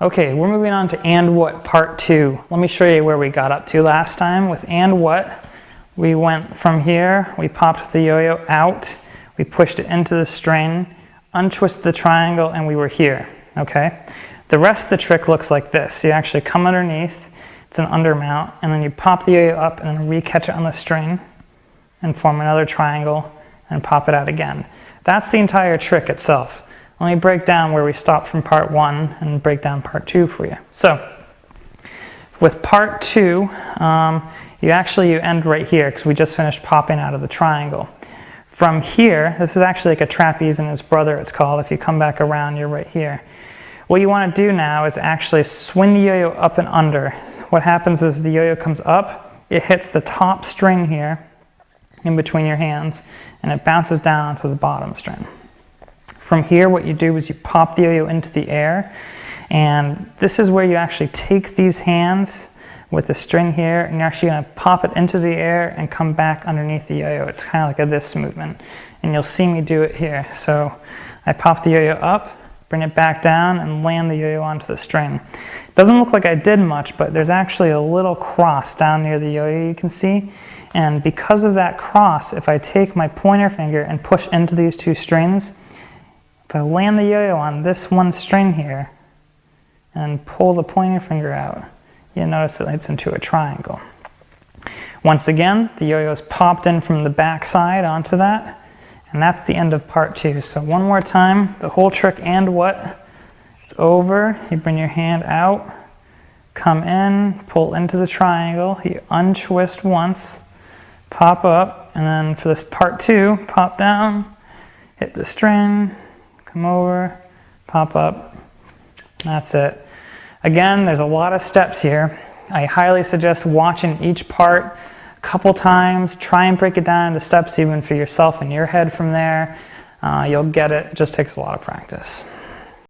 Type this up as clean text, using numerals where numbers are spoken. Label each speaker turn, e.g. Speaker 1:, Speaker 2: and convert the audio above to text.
Speaker 1: Okay, we're moving on to and what part 2. Let me show you where we got up to last time. With and what, we went from here, we popped the yo-yo out, we pushed it into the string, untwisted the triangle, and we were here, okay? The rest of the trick looks like this. You actually come underneath, it's an undermount, and then you pop the yo-yo up and then re-catch it on the string and form another triangle and pop it out again. That's the entire trick itself. Let me break down where we stopped from part 1 and break down part 2 for you. So, with part 2, you end right here because we just finished popping out of the triangle. From here, this is actually like a trapeze and his brother, it's called. If you come back around, you're right here. What you want to do now is actually swing the yo-yo up and under. What happens is the yo-yo comes up, it hits the top string here in between your hands, and it bounces down to the bottom string. From here, what you do is you pop the yo-yo into the air, and this is where you actually take these hands with the string here, and you're actually going to pop it into the air and come back underneath the yo-yo. It's kind of like a this movement, and you'll see me do it here. So I pop the yo-yo up, bring it back down, and land the yo-yo onto the string. It doesn't look like I did much, but there's actually a little cross down near the yo-yo you can see, and because of that cross, if I take my pointer finger and push into these two strings, if I land the yo-yo on this one string here and pull the pointer finger out, you'll notice it leads into a triangle. Once again, the yo-yo is popped in from the back side onto that, and that's the end of part 2. So one more time, the whole trick and what? It's over, you bring your hand out, come in, pull into the triangle, you untwist once, pop up, and then for this part 2, pop down, hit the string, come over, pop up, that's it. Again, there's a lot of steps here. I highly suggest watching each part a couple times, try and break it down into steps even for yourself in your head from there. You'll get it, it just takes a lot of practice.